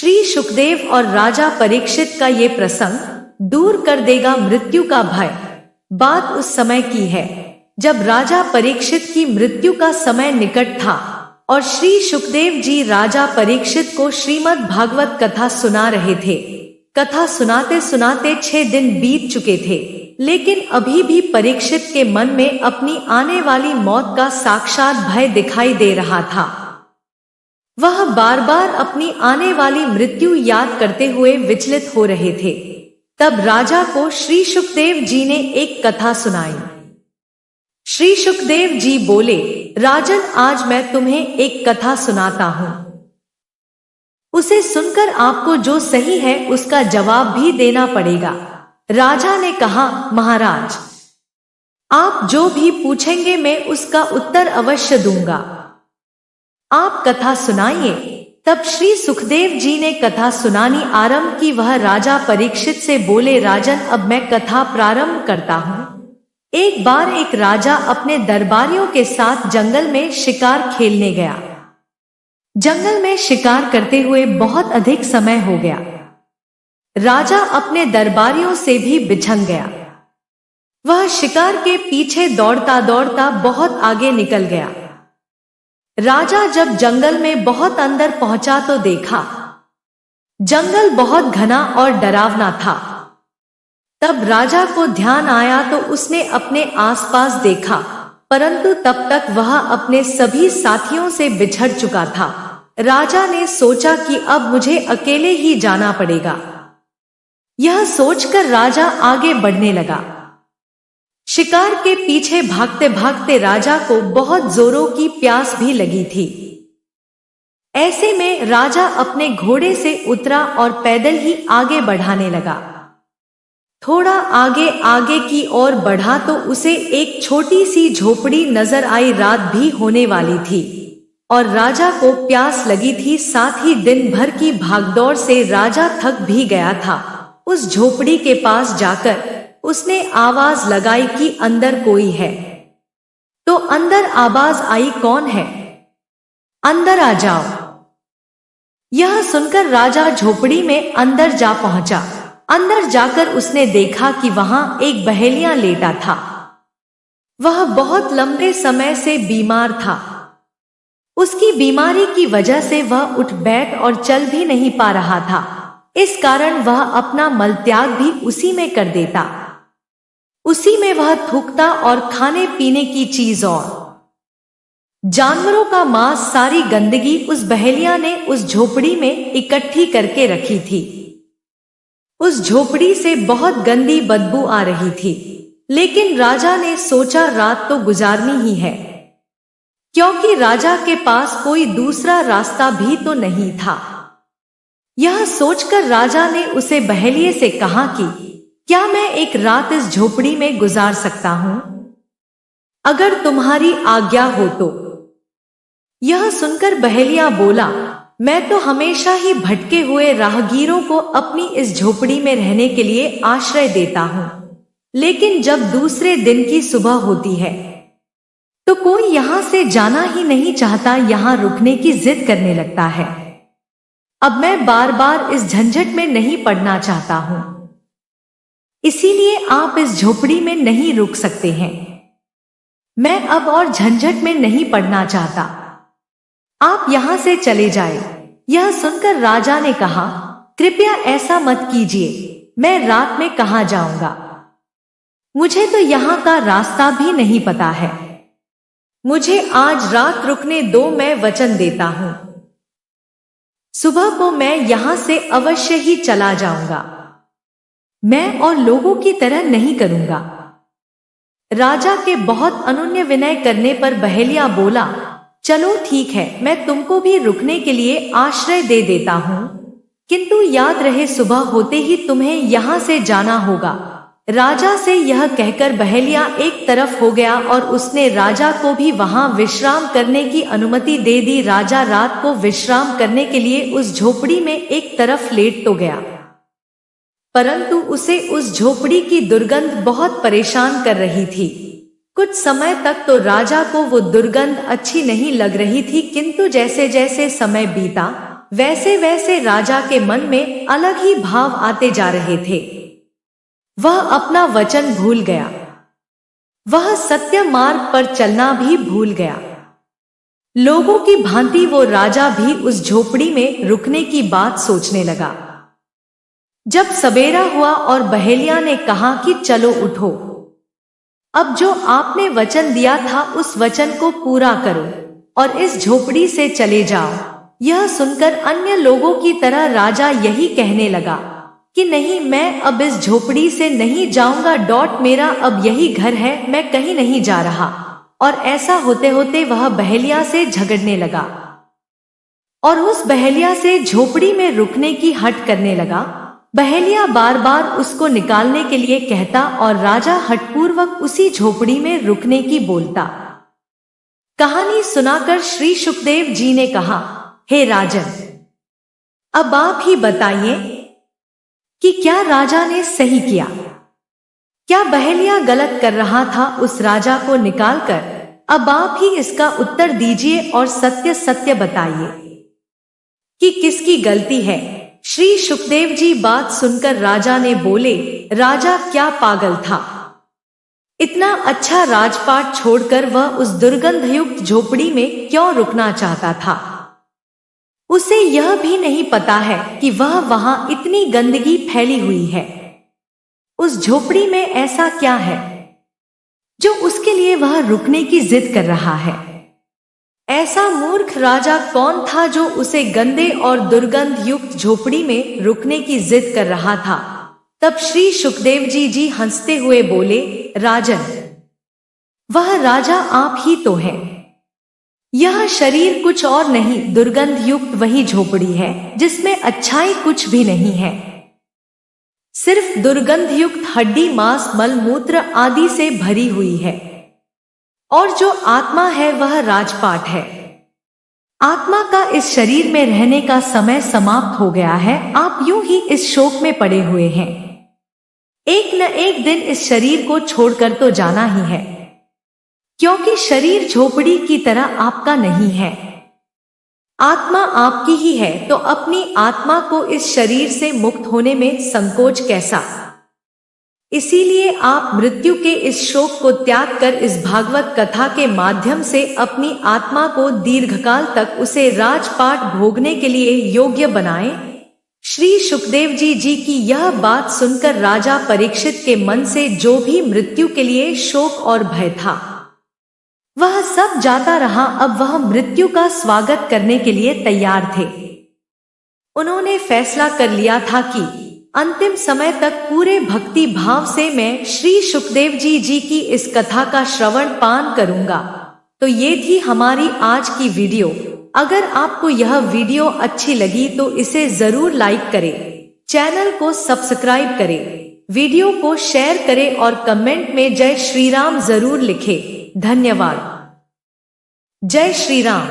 श्री सुखदेव और राजा परीक्षित का ये प्रसंग दूर कर देगा मृत्यु का भय। बात उस समय की है जब राजा परीक्षित की मृत्यु का समय निकट था और श्री सुखदेव जी राजा परीक्षित को श्रीमद् भागवत कथा सुना रहे थे। कथा सुनाते सुनाते 6 दिन बीत चुके थे, लेकिन अभी भी परीक्षित के मन में अपनी आने वाली मौत का साक्षात भय दिखाई दे रहा था। वह बार बार अपनी आने वाली मृत्यु याद करते हुए विचलित हो रहे थे। तब राजा को श्री सुखदेव जी ने एक कथा सुनाई। श्री सुखदेव जी बोले, राजन, आज मैं तुम्हें एक कथा सुनाता हूं। उसे सुनकर आपको जो सही है उसका जवाब भी देना पड़ेगा। राजा ने कहा, महाराज, आप जो भी पूछेंगे मैं उसका उत्तर अवश्य दूंगा। आप कथा सुनाइए। तब श्री सुखदेव जी ने कथा सुनानी आरंभ की। वह राजा परीक्षित से बोले, राजन, अब मैं कथा प्रारंभ करता हूं। एक बार एक राजा अपने दरबारियों के साथ जंगल में शिकार खेलने गया। जंगल में शिकार करते हुए बहुत अधिक समय हो गया। राजा अपने दरबारियों से भी बिछंग गया। वह शिकार के पीछे दौड़ता दौड़ता बहुत आगे निकल गया। राजा जब जंगल में बहुत अंदर पहुंचा तो देखा जंगल बहुत घना और डरावना था। तब राजा को ध्यान आया तो उसने अपने आसपास देखा, परंतु तब तक वह अपने सभी साथियों से बिछड़ चुका था। राजा ने सोचा कि अब मुझे अकेले ही जाना पड़ेगा। यह सोचकर राजा आगे बढ़ने लगा। शिकार के पीछे भागते भागते राजा को बहुत जोरों की प्यास भी लगी थी। ऐसे में राजा अपने घोड़े से उतरा और पैदल ही आगे बढ़ाने लगा। थोड़ा आगे आगे की ओर बढ़ा तो उसे एक छोटी सी झोपड़ी नजर आई। रात भी होने वाली थी और राजा को प्यास लगी थी। साथ ही दिन भर की भागदौड़ से राजा थक भी गया था। उस झोपड़ी के पास जाकर उसने आवाज लगाई कि अंदर कोई है। तो अंदर आवाज आई, कौन है? अंदर आ जाओ। यह सुनकर राजा झोपड़ी में अंदर जा पहुंचा। अंदर जाकर उसने देखा कि वहां एक बहेलिया लेटा था। वह बहुत लंबे समय से बीमार था। उसकी बीमारी की वजह से वह उठ बैठ और चल भी नहीं पा रहा था। इस कारण वह अपना मलत्याग भी उसी में कर देता। उसी में वह थूकता और खाने पीने की चीज और जानवरों का मांस, सारी गंदगी उस बहेलिया ने उस झोपड़ी में इकट्ठी करके रखी थी। उस झोपड़ी से बहुत गंदी बदबू आ रही थी, लेकिन राजा ने सोचा रात तो गुजारनी ही है, क्योंकि राजा के पास कोई दूसरा रास्ता भी तो नहीं था। यह सोचकर राजा ने उसे बहेलिये से कहा कि क्या मैं एक रात इस झोपड़ी में गुजार सकता हूं? अगर तुम्हारी आज्ञा हो तो। यह सुनकर बहेलिया बोला, मैं तो हमेशा ही भटके हुए राहगीरों को अपनी इस झोपड़ी में रहने के लिए आश्रय देता हूं, लेकिन जब दूसरे दिन की सुबह होती है तो कोई यहां से जाना ही नहीं चाहता, यहां रुकने की जिद करने लगता है। अब मैं बार बार इस झंझट में नहीं पड़ना चाहता हूं, इसीलिए आप इस झोपड़ी में नहीं रुक सकते हैं। मैं अब और झंझट में नहीं पड़ना चाहता, आप यहां से चले जाएं। यह सुनकर राजा ने कहा, कृपया ऐसा मत कीजिए, मैं रात में कहां जाऊंगा? मुझे तो यहां का रास्ता भी नहीं पता है। मुझे आज रात रुकने दो, मैं वचन देता हूं। सुबह को मैं यहां से अवश्य ही चला जाऊंगा। मैं और लोगों की तरह नहीं करूंगा। राजा के बहुत अनुनय विनय करने पर बहेलिया बोला, चलो ठीक है, मैं तुमको भी रुकने के लिए आश्रय दे देता हूं, किंतु याद रहे सुबह होते ही तुम्हें यहां से जाना होगा। राजा से यह कहकर बहेलिया एक तरफ हो गया और उसने राजा को भी वहां विश्राम करने की अनुमति दे दी। राजा रात को विश्राम करने के लिए उस झोपड़ी में एक तरफ लेट तो गया, परंतु उसे उस झोपड़ी की दुर्गंध बहुत परेशान कर रही थी। कुछ समय तक तो राजा को वो दुर्गंध अच्छी नहीं लग रही थी, किंतु जैसे जैसे समय बीता वैसे वैसे राजा के मन में अलग ही भाव आते जा रहे थे। वह अपना वचन भूल गया। वह सत्य मार्ग पर चलना भी भूल गया। लोगों की भांति वो राजा भी उस झोपड़ी में रुकने की बात सोचने लगा। जब सवेरा हुआ और बहेलिया ने कहा कि चलो उठो, अब जो आपने वचन दिया था उस वचन को पूरा करो और इस झोपड़ी से चले जाओ। यह सुनकर अन्य लोगों की तरह राजा यही कहने लगा कि नहीं, मैं अब इस झोपड़ी से नहीं जाऊंगा। मेरा अब यही घर है, मैं कहीं नहीं जा रहा। और ऐसा होते होते वह बहेलिया से झगड़ने लगा और उस बहेलिया से झोपड़ी में रुकने की हट करने लगा। बहेलिया बार बार उसको निकालने के लिए कहता और राजा हठपूर्वक उसी झोपड़ी में रुकने की बोलता। कहानी सुनाकर श्री शुकदेव जी ने कहा, हे राजन, अब आप ही बताइए कि क्या राजा ने सही किया? क्या बहेलिया गलत कर रहा था उस राजा को निकालकर? अब आप ही इसका उत्तर दीजिए और सत्य सत्य बताइए कि किसकी गलती है। श्री शुकदेव जी बात सुनकर राजा ने बोले, राजा क्या पागल था? इतना अच्छा राजपाट छोड़कर वह उस दुर्गंधयुक्त झोपड़ी में क्यों रुकना चाहता था? उसे यह भी नहीं पता है कि वह वहां इतनी गंदगी फैली हुई है। उस झोपड़ी में ऐसा क्या है जो उसके लिए वह रुकने की जिद कर रहा है? ऐसा मूर्ख राजा कौन था जो उसे गंदे और दुर्गंध युक्त झोपड़ी में रुकने की जिद कर रहा था? तब श्री शुकदेव जी हंसते हुए बोले, राजन, वह राजा आप ही तो हैं। यह शरीर कुछ और नहीं, दुर्गंध युक्त वही झोपड़ी है जिसमें अच्छाई कुछ भी नहीं है। सिर्फ दुर्गंध युक्त हड्डी, मांस, मल मूत्र आदि से भरी हुई है। और जो आत्मा है वह राजपाट है। आत्मा का इस शरीर में रहने का समय समाप्त हो गया है। आप यूं ही इस शोक में पड़े हुए हैं। एक न एक दिन इस शरीर को छोड़कर तो जाना ही है, क्योंकि शरीर झोपड़ी की तरह आपका नहीं है। आत्मा आपकी ही है, तो अपनी आत्मा को इस शरीर से मुक्त होने में संकोच कैसा? इसीलिए आप मृत्यु के इस शोक को त्याग कर इस भागवत कथा के माध्यम से अपनी आत्मा को दीर्घकाल तक उसे राजपाट भोगने के लिए योग्य बनाएं। श्री शुकदेव जी की यह बात सुनकर राजा परीक्षित के मन से जो भी मृत्यु के लिए शोक और भय था वह सब जाता रहा। अब वह मृत्यु का स्वागत करने के लिए तैयार थे। उन्होंने फैसला कर लिया था कि अंतिम समय तक पूरे भक्ति भाव से मैं श्री शुकदेव जी की इस कथा का श्रवण पान करूंगा। तो ये थी हमारी आज की वीडियो। अगर आपको यह वीडियो अच्छी लगी तो इसे जरूर लाइक करें, चैनल को सब्सक्राइब करें, वीडियो को शेयर करें और कमेंट में जय श्री राम जरूर लिखें। धन्यवाद। जय श्री राम।